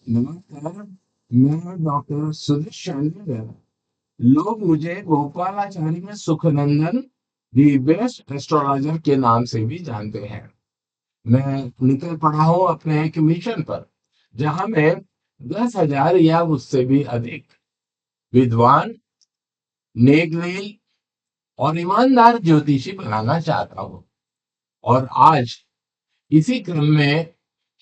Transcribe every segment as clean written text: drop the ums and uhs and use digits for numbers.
नमस्कार, मैं डॉक्टर सुरेश चंद्र। लोग मुझे गोपालाचारी में सुखनंदन दी बेस्ट एस्ट्रोलॉजर के नाम से भी जानते हैं। मैं निकल पड़ा हूँ अपने एक मिशन पर, जहां मैं 10,000 या उससे भी अधिक विद्वान, नेकलेल और ईमानदार ज्योतिषी बनाना चाहता हूँ। और आज इसी क्रम में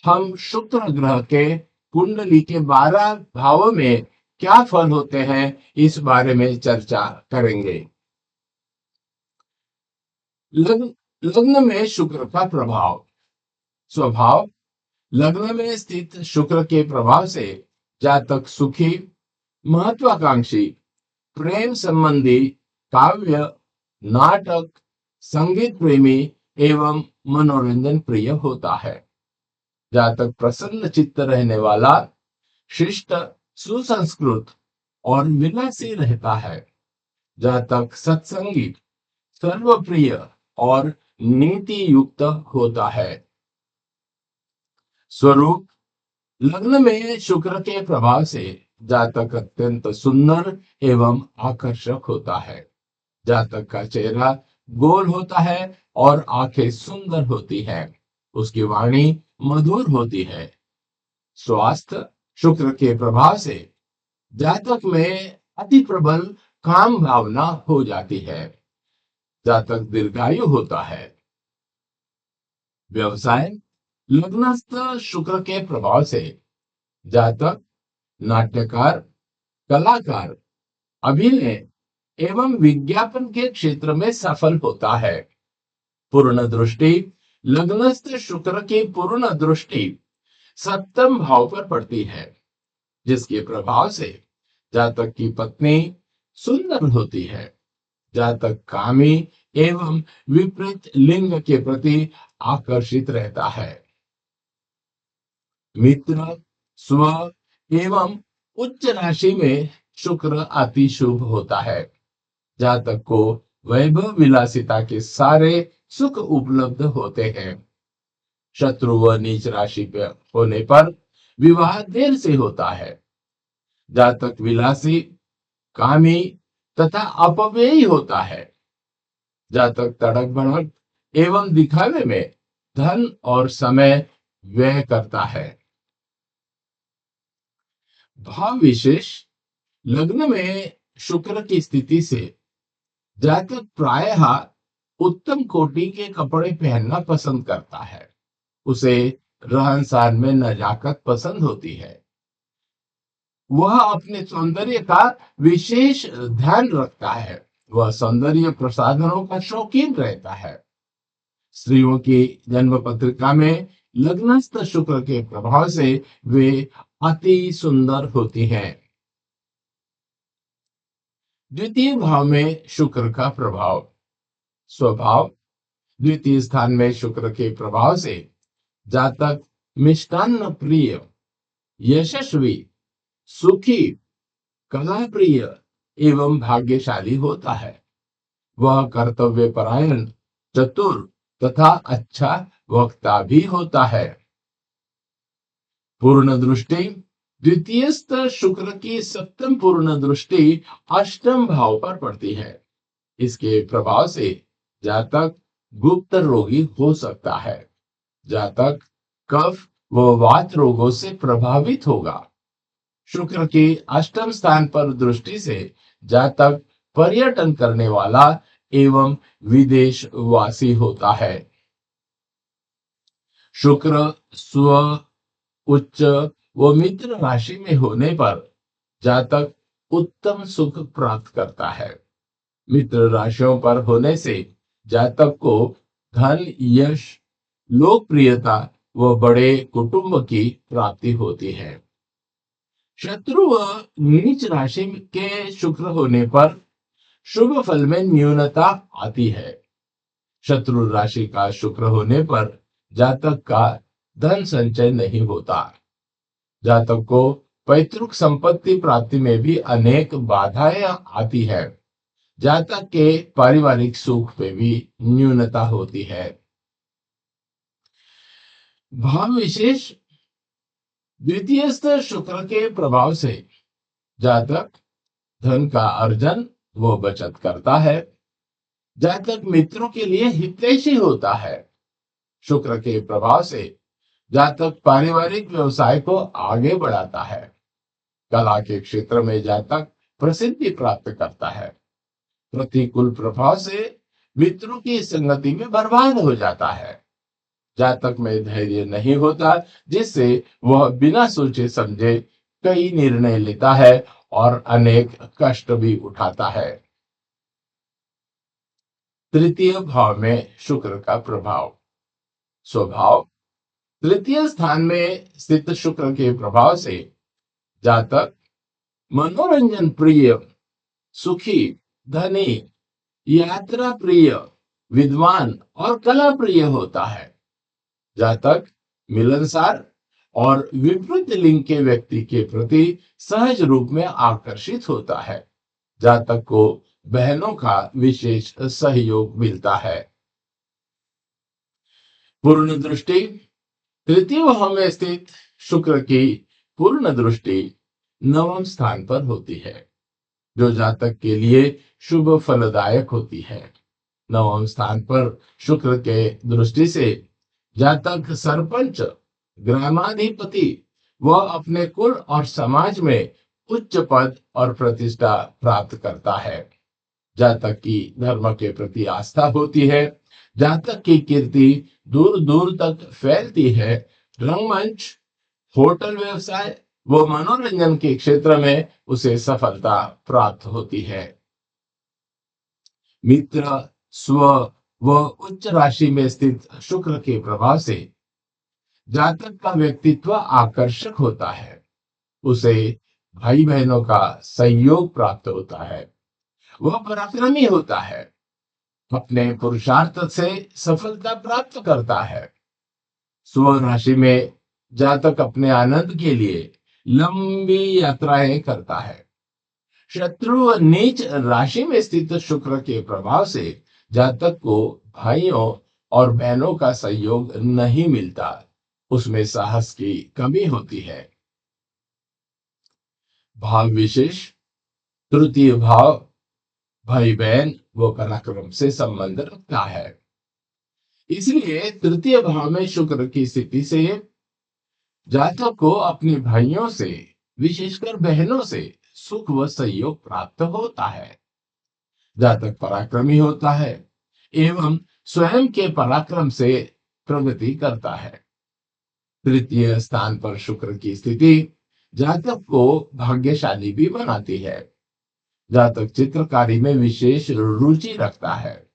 हम शुक्र ग्रह के कुंडली के 12 भावों में क्या फल होते हैं, इस बारे में चर्चा करेंगे। लग्न लग्न में शुक्र का प्रभाव। स्वभाव। लग्न में स्थित शुक्र के प्रभाव से जातक सुखी, महत्वाकांक्षी, प्रेम संबंधी, काव्य, नाटक, संगीत प्रेमी एवं मनोरंजन प्रिय होता है। जातक प्रसन्न चित्त रहने वाला, शिष्ट, सुसंस्कृत और विलासी रहता है। जातक सत्संगी, सर्वप्रिय और नीति युक्त होता है। स्वरूप। लग्न में शुक्र के प्रभाव से जातक अत्यंत सुंदर एवं आकर्षक होता है। जातक का चेहरा गोल होता है और आंखें सुंदर होती है। उसकी वाणी मधुर होती है। स्वास्थ्य। शुक्र के प्रभाव से जातक में अति प्रबल काम भावना हो जाती है। जातक दीर्घायु होता है। व्यवसाय। लग्नस्थ शुक्र के प्रभाव से जातक नाट्यकार, कलाकार, अभिनय एवं विज्ञापन के क्षेत्र में सफल होता है। पूर्ण दृष्टि। लग्नस्थ शुक्र की पूर्ण दृष्टि सप्तम भाव पर पड़ती है, जिसके प्रभाव से जातक की पत्नी सुंदर होती है। जातक कामी एवं विपरीत लिंग के प्रति आकर्षित रहता है। मित्र। स्व एवं उच्च राशि में शुक्र अति शुभ होता है। जातक को वैभव विलासिता के सारे सुख उपलब्ध होते हैं। शत्रु व नीच राशि पे होने पर विवाह देर से होता है। जातक विलासी, कामी तथा अपव्ययी होता है। जातक तड़क भड़क एवं दिखावे में धन और समय व्यय करता है। भाव विशेष। लग्न में शुक्र की स्थिति से जातक प्रायः उत्तम कोटि के कपड़े पहनना पसंद करता है। उसे रहन सहन में नजाकत पसंद होती है। वह अपने सौंदर्य का विशेष ध्यान रखता है। वह सौंदर्य प्रसाधनों का शौकीन रहता है। स्त्रियों की जन्म पत्रिका में लग्नस्थ शुक्र के प्रभाव से वे अति सुंदर होती हैं। द्वितीय भाव में शुक्र का प्रभाव। स्वभाव। द्वितीय स्थान में शुक्र के प्रभाव से जातक मिष्टान्न प्रिय, यशस्वी, सुखी, कला प्रिय एवं भाग्यशाली होता है। वह कर्तव्य परायण, चतुर तथा अच्छा वक्ता भी होता है। पूर्ण दृष्टि। द्वितीयस्थ शुक्र की सप्तम पूर्ण दृष्टि अष्टम भाव पर पड़ती है। इसके प्रभाव से जातक गुप्त रोगी हो सकता है। जातक कफ व वात रोगों से प्रभावित होगा। शुक्र की अष्टम स्थान पर दृष्टि से जातक पर्यटन करने वाला एवं विदेशवासी होता है। शुक्र स्व, उच्च व मित्र राशि में होने पर जातक उत्तम सुख प्राप्त करता है। मित्र राशियों पर होने से जातक को धन, यश, लोकप्रियता व बड़े कुटुंब की प्राप्ति होती है। शत्रु व नीच राशि के शुक्र होने पर शुभ फल में न्यूनता आती है। शत्रु राशि का शुक्र होने पर जातक का धन संचय नहीं होता। जातक को पैतृक संपत्ति प्राप्ति में भी अनेक बाधाएं आती है। जातक के पारिवारिक सुख पे भी न्यूनता होती है। भाव विशेष। द्वितीयस्थ शुक्र के प्रभाव से जातक धन का अर्जन वो बचत करता है। जातक मित्रों के लिए हितैषी होता है। शुक्र के प्रभाव से जातक पारिवारिक व्यवसाय को आगे बढ़ाता है। कला के क्षेत्र में जातक प्रसिद्धि प्राप्त करता है। प्रतिकूल प्रभाव से मित्रों की संगति में बर्बाद हो जाता है। जातक में धैर्य नहीं होता, जिससे वह बिना सोचे समझे कई निर्णय लेता है और अनेक कष्ट भी उठाता है। तृतीय भाव में शुक्र का प्रभाव। स्वभाव। तृतीय स्थान में स्थित शुक्र के प्रभाव से जातक मनोरंजन प्रिय, सुखी, धनी, यात्रा प्रिय, विद्वान और कला प्रिय होता है। जातक मिलनसार और विपरीत लिंग के व्यक्ति के प्रति सहज रूप में आकर्षित होता है। जातक को बहनों का विशेष सहयोग मिलता है। पूर्ण दृष्टि। तृतीय भाव में स्थित शुक्र की पूर्ण दृष्टि नवम स्थान पर होती है, जो जातक के लिए शुभ फलदायक होती है। नवम स्थान पर शुक्र के दृष्टि से जातक सरपंच, ग्रामाधिपति व अपने कुल और समाज में उच्च पद और प्रतिष्ठा प्राप्त करता है। जातक की धर्म के प्रति आस्था होती है। जातक की कीर्ति दूर दूर तक फैलती है। रंगमंच, होटल व्यवसाय व मनोरंजन के क्षेत्र में उसे सफलता प्राप्त होती है। मित्र, स्व व उच्च राशि में स्थित शुक्र के प्रभाव से जातक का व्यक्तित्व आकर्षक होता है। उसे भाई बहनों का सहयोग प्राप्त होता है। वह पराक्रमी होता है। अपने पुरुषार्थ से सफलता प्राप्त करता है। स्व राशि में जातक अपने आनंद के लिए लंबी यात्राएं करता है। शत्रु व नीच राशि में स्थित शुक्र के प्रभाव से जातक को भाइयों और बहनों का सहयोग नहीं मिलता। उसमें साहस की कमी होती है। भाव विशेष। तृतीय भाव भाई बहन व पराक्रम से संबंध रखता है। इसलिए तृतीय भाव में शुक्र की स्थिति से जातक को अपने भाइयों से, विशेषकर बहनों से सुख व सहयोग प्राप्त होता है। जातक पराक्रमी होता है एवं स्वयं के पराक्रम से प्रगति करता है। तृतीय स्थान पर शुक्र की स्थिति जातक को भाग्यशाली भी बनाती है। जातक चित्रकारी में विशेष रुचि रखता है।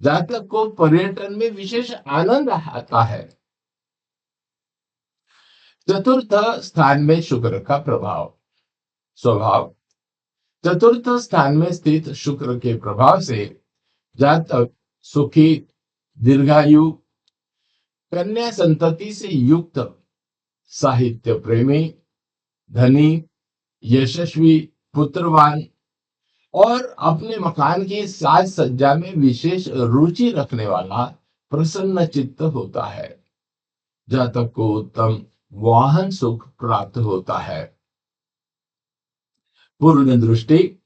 जातक को पर्यटन में विशेष आनंद आता है। चतुर्थ स्थान में शुक्र का प्रभाव। स्वभाव। चतुर्थ स्थान में स्थित शुक्र के प्रभाव से जातक सुखी, दीर्घायु, कन्या संतति से युक्त, साहित्य प्रेमी, धनी, यशस्वी, पुत्रवान और अपने मकान की साज सज्जा में विशेष रुचि रखने वाला प्रसन्न चित्त होता है। जातक को उत्तम वाहन सुख प्राप्त होता है। पूर्ण दृष्टि।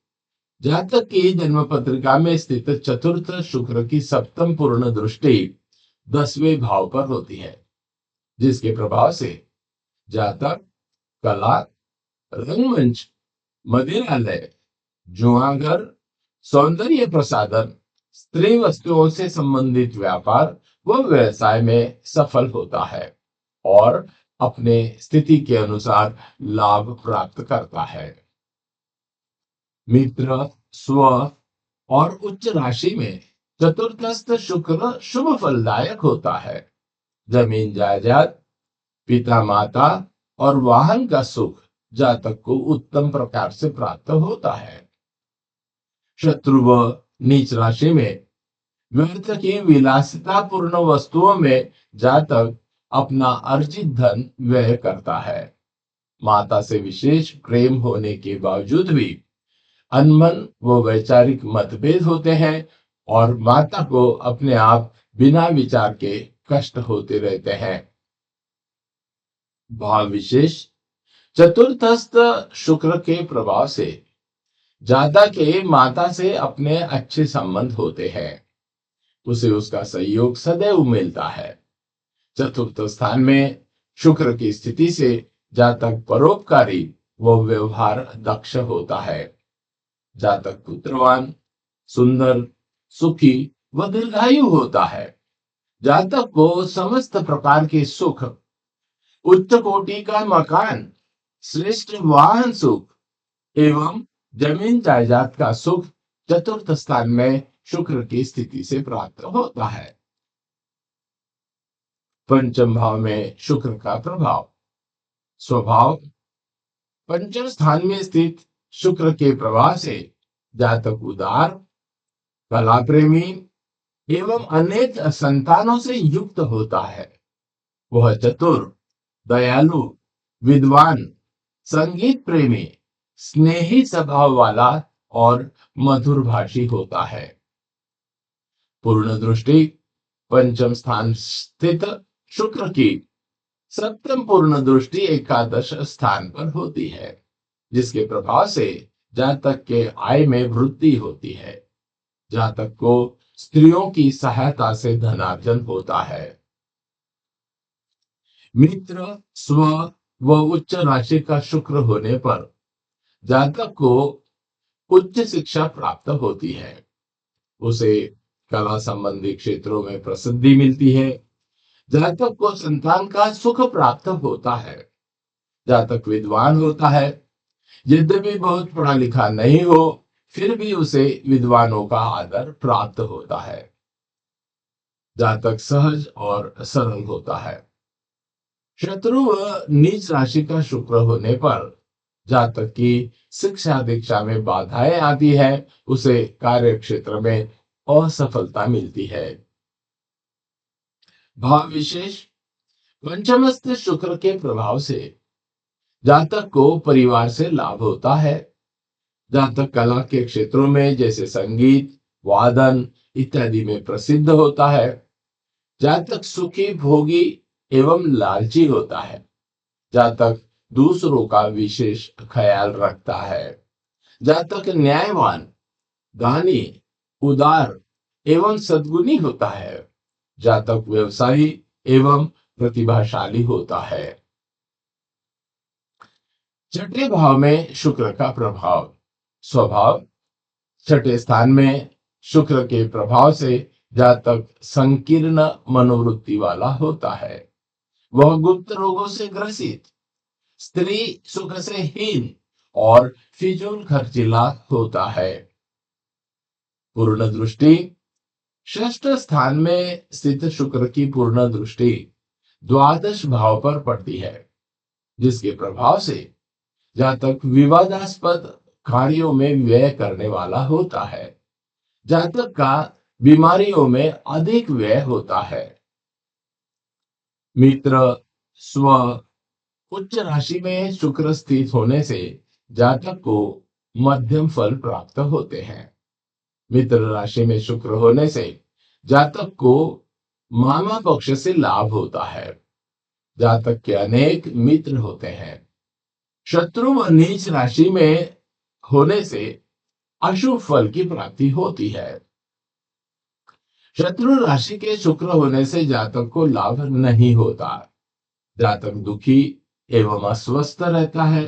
जातक की जन्म पत्रिका में स्थित चतुर्थ शुक्र की सप्तम पूर्ण दृष्टि 10वें भाव पर होती है, जिसके प्रभाव से जातक कला, रंगमंच, मदिरालय, जुआंगर, सौंदर्य प्रसाधन, स्त्री वस्तुओं से संबंधित व्यापार व व्यवसाय में सफल होता है और अपने स्थिति के अनुसार लाभ प्राप्त करता है। मित्र, स्व और उच्च राशि में चतुर्थस्थ शुक्र शुभ फलदायक होता है। जमीन जायदाद, पिता माता और वाहन का सुख जातक को उत्तम प्रकार से प्राप्त होता है। शत्रु व नीच राशि में व्यर्थ की विलासितापूर्ण वस्तुओं में जातक अपना अर्जित धन व्यय करता है। माता से विशेष प्रेम होने के बावजूद भी अनबन व वैचारिक मतभेद होते हैं और माता को अपने आप बिना विचार के कष्ट होते रहते हैं। भाव विशेष चतुर्थस्थ शुक्र के प्रभाव से जातक के माता से अपने अच्छे संबंध होते हैं। उसे उसका सहयोग सदैव मिलता है। चतुर्थ स्थान में शुक्र की स्थिति से जातक परोपकारी व व्यवहार दक्ष होता है। जातक पुत्रवान, सुंदर, सुखी व दीर्घायु होता है। जातक को समस्त प्रकार के सुख, उच्च कोटि का मकान, श्रेष्ठ वाहन सुख एवं जमीन जायदाद का सुख चतुर्थ स्थान में शुक्र की स्थिति से प्राप्त होता है। पंचम भाव में शुक्र का प्रभाव। स्वभाव पंचम स्थान में स्थित शुक्र के प्रभाव से जातक उदार, कला प्रेमी एवं अनेक संतानों से युक्त होता है। वह चतुर, दयालु, विद्वान, संगीत प्रेमी, स्नेही स्वभाव वाला और मधुर भाषी होता है। पूर्ण दृष्टि पंचम स्थान स्थित शुक्र की सप्तम पूर्ण दृष्टि एकादश स्थान पर होती है, जिसके प्रभाव से जातक के आय में वृद्धि होती है। जातक को स्त्रियों की सहायता से धनार्जन होता है। मित्र, स्व व उच्च राशि का शुक्र होने पर जातक को उच्च शिक्षा प्राप्त होती है। उसे कला संबंधी क्षेत्रों में प्रसिद्धि मिलती है। जातक को संतान का सुख प्राप्त होता है। जातक विद्वान होता है। यद्यपि बहुत पढ़ा लिखा नहीं हो, फिर भी उसे विद्वानों का आदर प्राप्त होता है। जातक सहज और सरल होता है। शत्रु व नीच राशि का शुक्र होने पर जातक की शिक्षा दीक्षा में बाधाएं आती है। उसे कार्य क्षेत्र में असफलता मिलती है। भाव विशेष पंचमस्थ शुक्र के प्रभाव से जातक को परिवार से लाभ होता है। जातक कला के क्षेत्रों में जैसे संगीत, वादन इत्यादि में प्रसिद्ध होता है। जातक सुखी, भोगी एवं लालची होता है। जातक दूसरों का विशेष ख्याल रखता है। जातक न्यायवान, दानी, उदार एवं सद्गुणी होता है। जातक व्यवसायी एवं प्रतिभाशाली होता है। छठे भाव में शुक्र का प्रभाव। स्वभाव छठे स्थान में शुक्र के प्रभाव से जातक संकीर्ण मनोवृत्ति वाला होता है। वह गुप्त रोगों से ग्रसित, स्त्री सुख से हीन और फिजूल खर्चीला होता है। पूर्ण दृष्टि षष्ठ स्थान में स्थित शुक्र की पूर्ण दृष्टि द्वादश भाव पर पड़ती है, जिसके प्रभाव से जातक विवादास्पद कार्यों में व्यय करने वाला होता है। जातक का बीमारियों में अधिक व्यय होता है। मित्र, स्व उच्च राशि में शुक्र स्थित होने से जातक को मध्यम फल प्राप्त होते हैं। मित्र राशि में शुक्र होने से जातक को मामा पक्ष से लाभ होता है। जातक के अनेक मित्र होते हैं। शत्रु व नीच राशि में होने से अशुभ फल की प्राप्ति होती है। शत्रु राशि के शुक्र होने से जातक को लाभ नहीं होता। जातक दुखी एवं अस्वस्थ रहता है।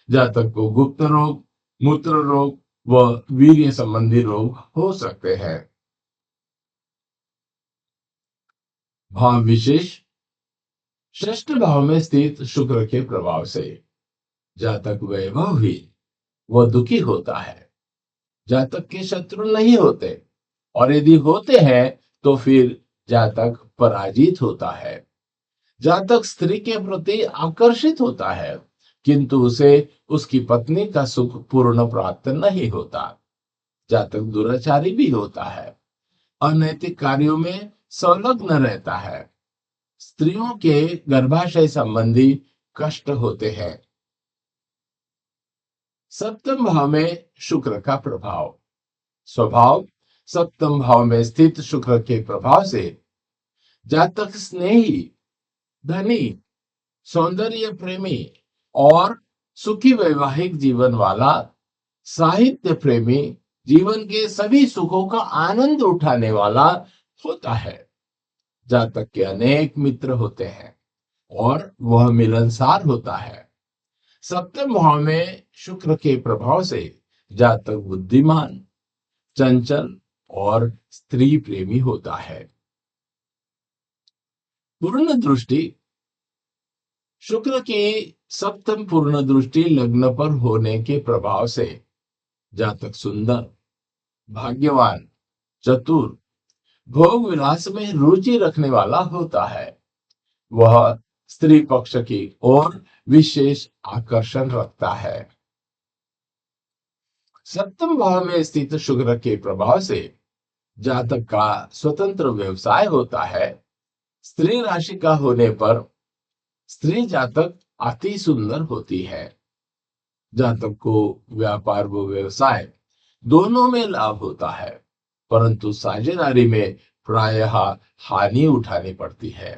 जातक को गुप्त रोग, मूत्र रोग व वीर्य संबंधी रोग हो सकते हैं। भाव विशेष षष्ठ भाव में स्थित शुक्र के प्रभाव से जातक वैभवी व दुखी होता है। जातक के शत्रु नहीं होते, और यदि होते हैं तो फिर जातक पराजित होता है। जातक स्त्री के प्रति आकर्षित होता है, किंतु उसे उसकी पत्नी का सुख पूर्ण प्राप्त नहीं होता। जातक दुराचारी भी होता है। अनैतिक कार्यों में संलग्न रहता है। स्त्रियों के गर्भाशय संबंधी कष्ट होते हैं। सप्तम भाव में शुक्र का प्रभाव। स्वभाव सप्तम भाव में स्थित शुक्र के प्रभाव से जातक स्नेही, धनी, सौंदर्य प्रेमी और सुखी वैवाहिक जीवन वाला, साहित्य प्रेमी जीवन के सभी सुखों का आनंद उठाने वाला होता है। जातक के अनेक मित्र होते हैं और वह मिलनसार होता है। सप्तम भाव में शुक्र के प्रभाव से जातक बुद्धिमान, चंचल और स्त्री प्रेमी होता है। पूर्ण दृष्टि। शुक्र की सप्तम पूर्ण दृष्टि लग्न पर होने के प्रभाव से जातक सुंदर, भाग्यवान, चतुर, भोग विलास में रुचि रखने वाला होता है। वह स्त्री पक्ष की ओर विशेष आकर्षण रखता है। सप्तम भाव में स्थित शुक्र के प्रभाव से जातक का स्वतंत्र व्यवसाय होता है। स्त्री राशि का होने पर स्त्री जातक अति सुंदर होती है। जातक को व्यापार व व्यवसाय दोनों में लाभ होता है, परंतु साझेदारी में प्रायः हानि उठानी पड़ती है।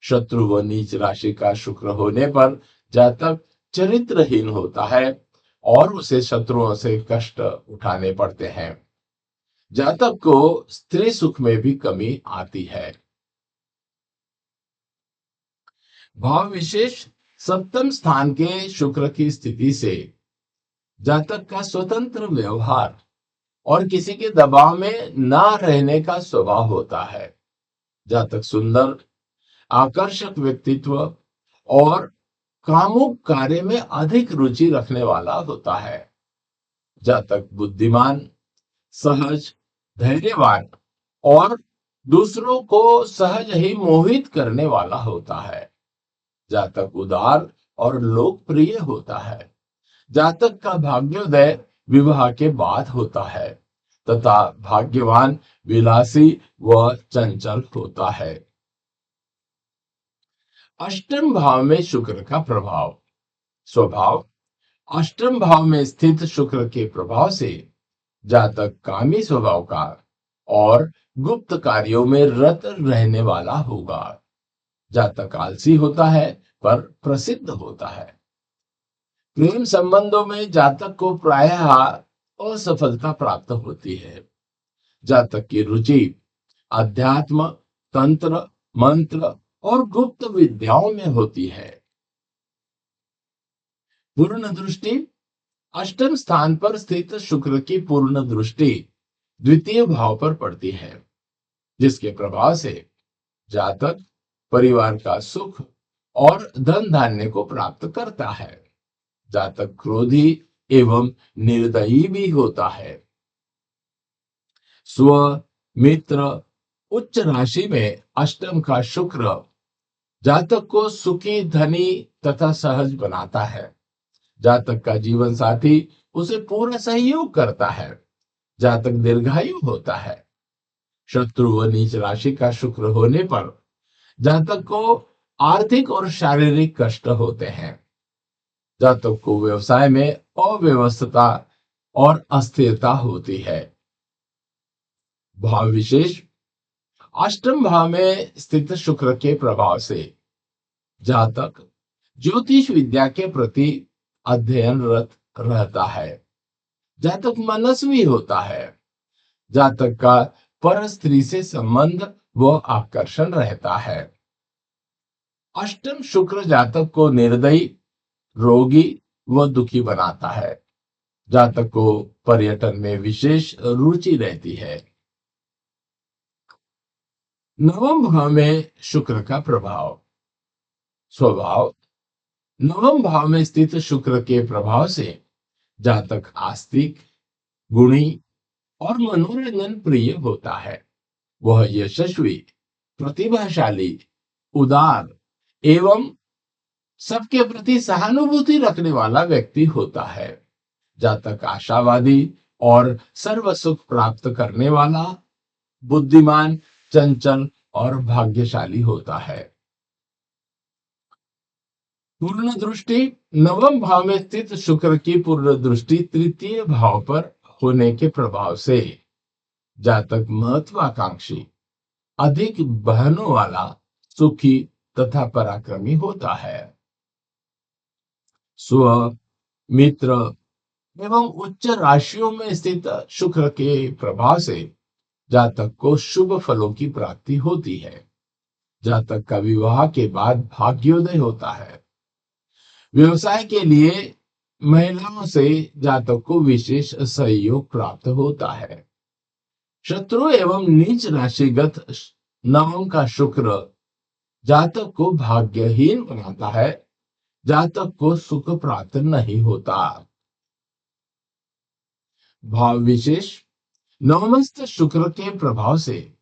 शत्रु व नीच राशि का शुक्र होने पर जातक चरित्रहीन होता है और उसे शत्रुओं से कष्ट उठाने पड़ते हैं। जातक को स्त्री सुख में भी कमी आती है। भाव विशेष। सप्तम स्थान के शुक्र की स्थिति से जातक का स्वतंत्र व्यवहार और किसी के दबाव में ना रहने का स्वभाव होता है। जातक सुंदर, आकर्षक व्यक्तित्व और कामुक कार्य में अधिक रुचि रखने वाला होता है। जातक बुद्धिमान, सहज, धैर्यवान और दूसरों को सहज ही मोहित करने वाला होता है। जातक उदार और लोकप्रिय होता है। जातक का भाग्योदय विवाह के बाद होता है तथा भाग्यवान, विलासी व चंचल होता है। अष्टम भाव में शुक्र का प्रभाव। स्वभाव। अष्टम भाव में स्थित शुक्र के प्रभाव से जातक कामी स्वभाव का और गुप्त कार्यों में रत रहने वाला होगा। जातक आलसी होता है पर प्रसिद्ध होता है। प्रेम संबंधों में जातक को प्रायः असफलता प्राप्त होती है। जातक की रुचि अध्यात्म, तंत्र, मंत्र और गुप्त विद्याओं में होती है। पूर्ण दृष्टि। अष्टम स्थान पर स्थित शुक्र की पूर्ण दृष्टि द्वितीय भाव पर पड़ती है, जिसके प्रभाव से जातक परिवार का सुख और धन धान्य को प्राप्त करता है। जातक क्रोधी एवं निर्दयी भी होता है। स्व, मित्र, उच्च राशि में अष्टम का शुक्र जातक को सुखी, धनी तथा सहज बनाता है। जातक का जीवन साथी उसे पूरा सहयोग करता है। जातक दीर्घायु होता है। शत्रु व नीच राशि का शुक्र होने पर जातक को आर्थिक और शारीरिक कष्ट होते हैं। जातक को व्यवसाय में अव्यवस्था और अस्थिरता होती है। भाव विशेष। अष्टम भाव में स्थित शुक्र के प्रभाव से जातक ज्योतिष विद्या के प्रति अध्ययनरत रहता है। जातक मनस्वी होता है। जातक का पर स्त्री से संबंध व आकर्षण रहता है। अष्टम शुक्र जातक को निर्दयी, रोगी व दुखी बनाता है। जातक को पर्यटन में विशेष रुचि रहती है। नवम भाव में शुक्र का प्रभाव। स्वभाव। नवम भाव में स्थित शुक्र के प्रभाव से जातक आस्तिक, गुणी और मनोरंजन प्रिय होता है। वह यशस्वी, प्रतिभाशाली, उदार एवं सबके प्रति सहानुभूति रखने वाला व्यक्ति होता है। जातक आशावादी और सर्व सुख प्राप्त करने वाला, बुद्धिमान, चंचल और भाग्यशाली होता है। पूर्ण दृष्टि। नवम भाव में स्थित शुक्र की पूर्ण दृष्टि तृतीय भाव पर होने के प्रभाव से जातक महत्वाकांक्षी, अधिक बहनों वाला, सुखी तथा पराक्रमी होता है। स्व, मित्र एवं उच्च राशियों में स्थित शुक्र के प्रभाव से जातक को शुभ फलों की प्राप्ति होती है। जातक का विवाह के बाद भाग्योदय होता है। व्यवसाय के लिए महिलाओं से जातक को विशेष सहयोग प्राप्त होता है। शत्रु एवं नीच राशिगत नवम का शुक्र जातक को भाग्यहीन बनाता है। जातक को सुख प्राप्त नहीं होता। भाव विशेष, नवमस्थ शुक्र के प्रभाव से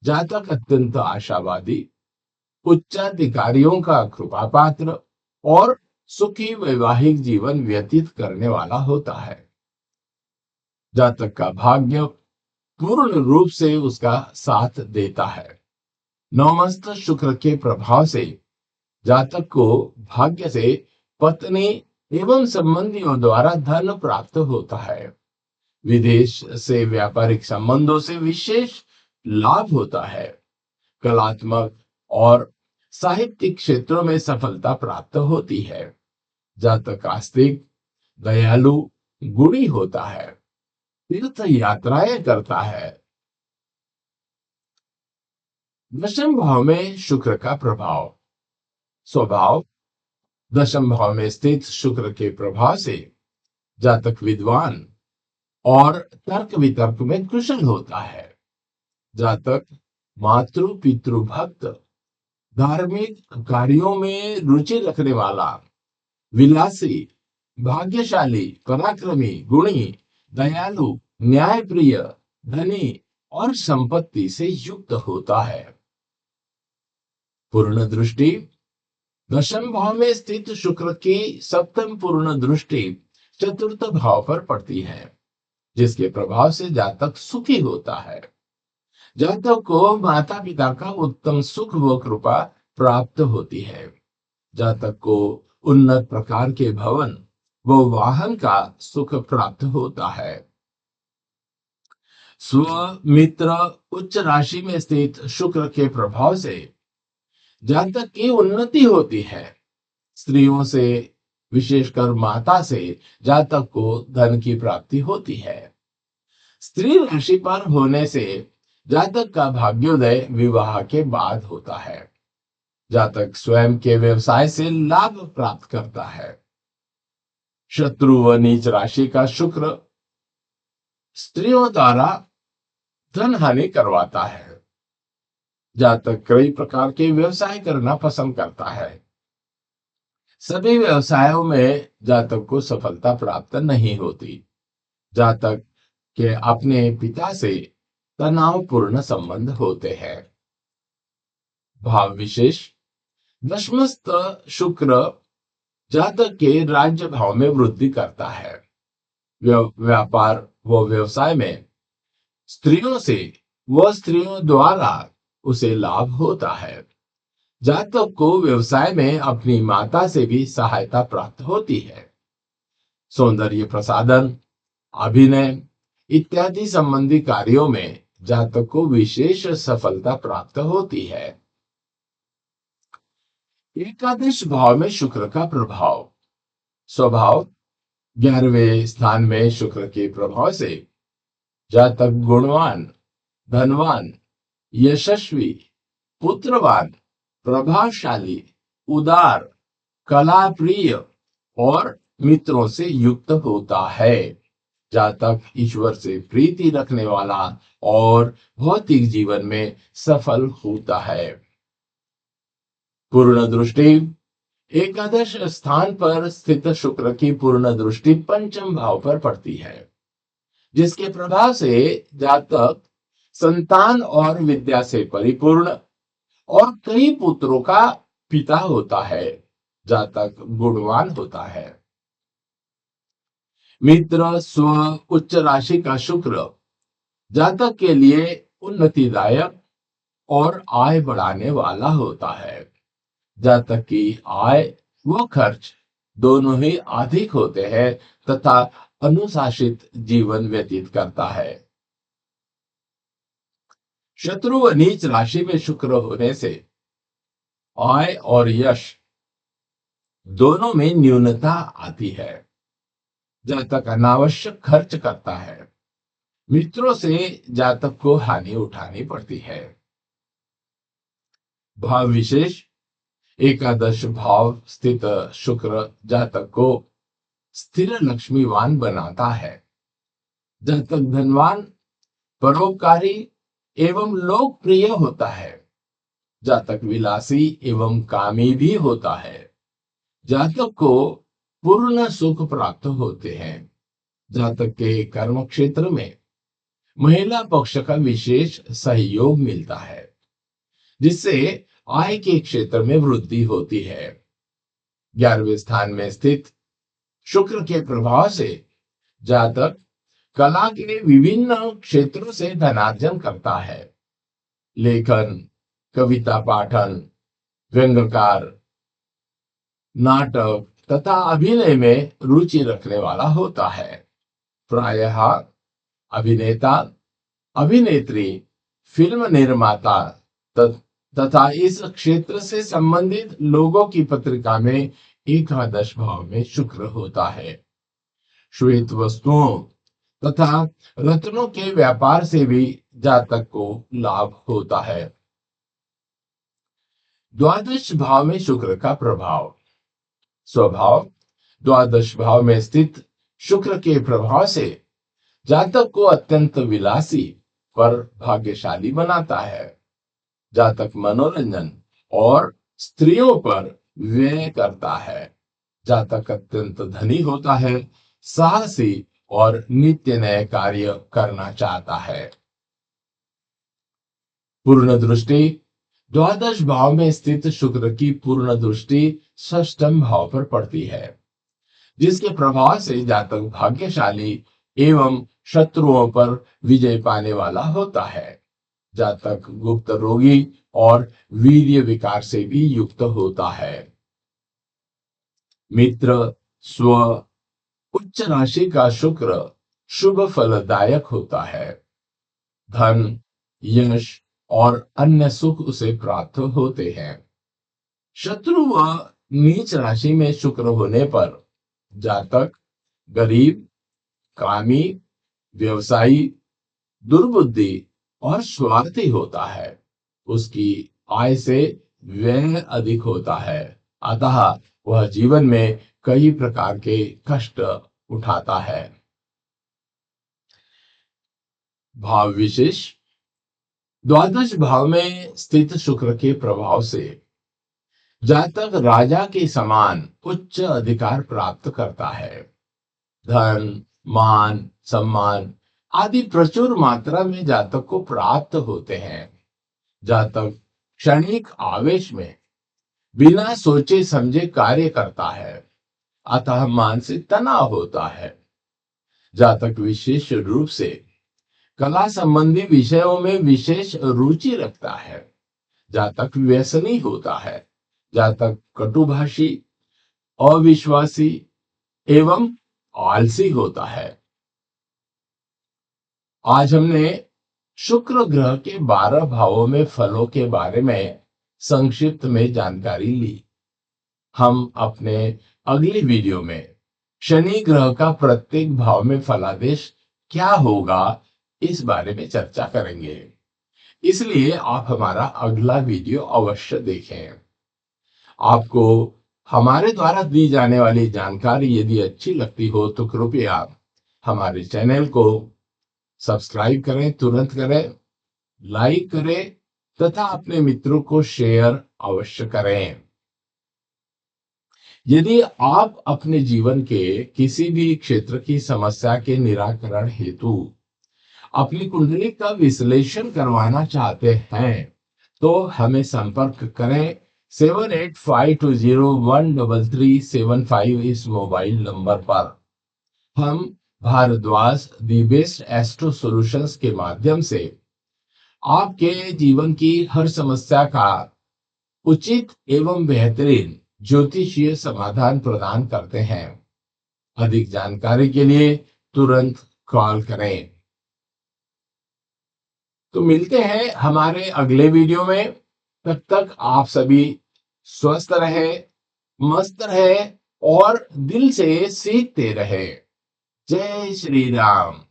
जातक अत्यंत आशावादी, उच्चाधिकारियों का कृपा पात्र और सुखी वैवाहिक जीवन व्यतीत करने वाला होता है। जातक का भाग्य पूर्ण रूप से उसका साथ देता है। नवमस्थ शुक्र के प्रभाव से जातक को भाग्य से पत्नी एवं संबंधियों द्वारा धन प्राप्त होता है। विदेश से व्यापारिक संबंधों से विशेष लाभ होता है। कलात्मक और साहित्यिक क्षेत्रों में सफलता प्राप्त होती है। जातक आस्तिक, दयालु, गुणी होता है। तीर्थ यात्राएं करता है। दशम भाव में शुक्र का प्रभाव। स्वभाव, दशम भाव में स्थित शुक्र के प्रभाव से जातक विद्वान और तर्क वितर्क में कुशल होता है। जातक मातृ पितृ भक्त, धार्मिक कार्यों में रुचि रखने वाला, विलासी, भाग्यशाली, पराक्रमी, गुणी, दयालु, न्यायप्रिय, धनी और संपत्ति से युक्त होता है। पूर्ण दृष्टि, दशम भाव में स्थित शुक्र की सप्तम पूर्ण दृष्टि चतुर्थ भाव पर पड़ती है, जिसके प्रभाव से जातक सुखी होता है। जातक को माता पिता का उत्तम सुख व कृपा प्राप्त होती है। जातक को उन्नत प्रकार के भवन व वाहन का सुख प्राप्त होता है। स्व, मित्र, उच्च राशि में स्थित शुक्र के प्रभाव से जातक की उन्नति होती है। स्त्रियों से, विशेषकर माता से जातक को धन की प्राप्ति होती है। स्त्री राशि पर होने से जातक का भाग्योदय विवाह के बाद होता है। जातक स्वयं के व्यवसाय से लाभ प्राप्त करता है। शत्रु व नीच राशि का शुक्र स्त्रियों द्वारा धन हानि करवाता है। जातक कई प्रकार के व्यवसाय करना पसंद करता है। सभी व्यवसायों में जातक को सफलता प्राप्त नहीं होती। जातक के अपने पिता से तनावपूर्ण संबंध होते हैं। भाव विशेष, दशमस्थ शुक्र जातक के राज्य भाव में वृद्धि करता है। व्यापार व व्यवसाय में स्त्रियों से व स्त्रियों द्वारा उसे लाभ होता है। जातक को व्यवसाय में अपनी माता से भी सहायता प्राप्त होती है। सौंदर्य प्रसाधन, अभिनय इत्यादि संबंधी कार्यों में जातक को विशेष सफलता प्राप्त होती है। एकादश भाव में शुक्र का प्रभाव। स्वभाव, 11वें स्थान में शुक्र के प्रभाव से जातक गुणवान, धनवान, यशस्वी, पुत्रवान, प्रभावशाली, उदार, कला प्रिय और मित्रों से युक्त होता है। जातक ईश्वर से प्रीति रखने वाला और भौतिक जीवन में सफल होता है। पूर्ण दृष्टि, एकादश स्थान पर स्थित शुक्र की पूर्ण दृष्टि पंचम भाव पर पड़ती है, जिसके प्रभाव से जातक संतान और विद्या से परिपूर्ण और कई पुत्रों का पिता होता है। जातक गुणवान होता है। मित्र, स्व, उच्च राशि का शुक्र जातक के लिए उन्नतिदायक और आय बढ़ाने वाला होता है। जातक की आय व खर्च दोनों ही अधिक होते हैं तथा अनुशासित जीवन व्यतीत करता है। शत्रु व नीच राशि में शुक्र होने से आय और यश दोनों में न्यूनता आती है। जातक अनावश्यक खर्च करता है। मित्रों से जातक को हानि उठानी पड़ती है। भाव विशेष एकादश भाव स्थित शुक्र जातक को स्थिर लक्ष्मीवान बनाता है। जातक धनवान, परोपकारी एवं लोकप्रिय होता है। जातक विलासी एवं कामी भी होता है। जातक को पूर्ण सुख प्राप्त होते हैं। जातक के कर्म क्षेत्र में महिला पक्ष का विशेष सहयोग मिलता है, जिससे आय के क्षेत्र में वृद्धि होती है। 11वें स्थान में स्थित शुक्र के प्रभाव से जातक कला के विभिन्न क्षेत्रों से धनार्जन करता है। लेखन, कविता पाठन, व्यंग्यकार, नाटक तथा अभिनय में रुचि रखने वाला होता है। प्रायः अभिनेता, अभिनेत्री, फिल्म निर्माता तथा इस क्षेत्र से संबंधित लोगों की पत्रिका में एकादश भाव में शुक्र होता है। श्वेत वस्तुओं तथा रत्नों के व्यापार से भी जातक को लाभ होता है। द्वादश भाव में शुक्र का प्रभाव। स्वभाव द्वादश भाव में स्थित शुक्र के प्रभाव से जातक को अत्यंत विलासी पर भाग्यशाली बनाता है। जातक मनोरंजन और स्त्रियों पर व्यय करता है। जातक अत्यंत धनी होता है, साहसी और नित्य नए कार्य करना चाहता है। पूर्ण दृष्टि द्वादश भाव में स्थित शुक्र की पूर्ण दृष्टि षष्ठम भाव पर पड़ती है, जिसके प्रभाव से जातक भाग्यशाली एवं शत्रुओं पर विजय पाने वाला होता है। जातक गुप्त रोगी और वीर्य विकार से भी युक्त होता है। मित्र स्व उच्च राशि का शुक्र शुभ फलदायक होता है। धन, यश और अन्य सुख उसे प्राप्त होते हैं। शत्रु व नीच राशि में शुक्र होने पर जातक गरीब, कामी, व्यवसायी, दुर्बुद्धि और स्वार्थी होता है। उसकी आय से व्यय अधिक होता है, अतः वह जीवन में कई प्रकार के कष्ट उठाता है। भाव विशेष द्वादश भाव में स्थित शुक्र के प्रभाव से जातक राजा के समान उच्च अधिकार प्राप्त करता है। धन, मान, सम्मान आदि प्रचुर मात्रा में जातक को प्राप्त होते हैं। जातक क्षणिक आवेश में बिना सोचे समझे कार्य करता है, अतः मानसिक तनाव होता है। जातक विशेष रूप से कला संबंधी विषयों में विशेष रुचि रखता है। जातक व्यसनी होता है। जातक कटुभाषी, अविश्वासी एवं आलसी होता है। आज हमने शुक्र ग्रह के 12 भावों में फलों के बारे में संक्षिप्त में जानकारी ली। हम अपने अगली वीडियो में शनि ग्रह का प्रत्येक भाव में फलादेश क्या होगा इस बारे में चर्चा करेंगे, इसलिए आप हमारा अगला वीडियो अवश्य देखें। आपको हमारे द्वारा दी जाने वाली जानकारी यदि अच्छी लगती हो तो कृपया हमारे चैनल को सब्सक्राइब करें, तुरंत करें, लाइक करें तथा अपने मित्रों को शेयर अवश्य करें। यदि आप अपने जीवन के किसी भी क्षेत्र की समस्या के निराकरण हेतु अपनी कुंडली का विश्लेषण करवाना चाहते हैं तो हमें संपर्क करें 7852013375 इस मोबाइल नंबर पर। हम Bhardwaj the best astro solutions के माध्यम से आपके जीवन की हर समस्या का उचित एवं बेहतरीन ज्योतिषीय समाधान प्रदान करते हैं। अधिक जानकारी के लिए तुरंत कॉल करें। तो मिलते हैं हमारे अगले वीडियो में। तब तक आप सभी स्वस्थ रहे, मस्त रहे और दिल से सीखते रहे। जय श्री राम।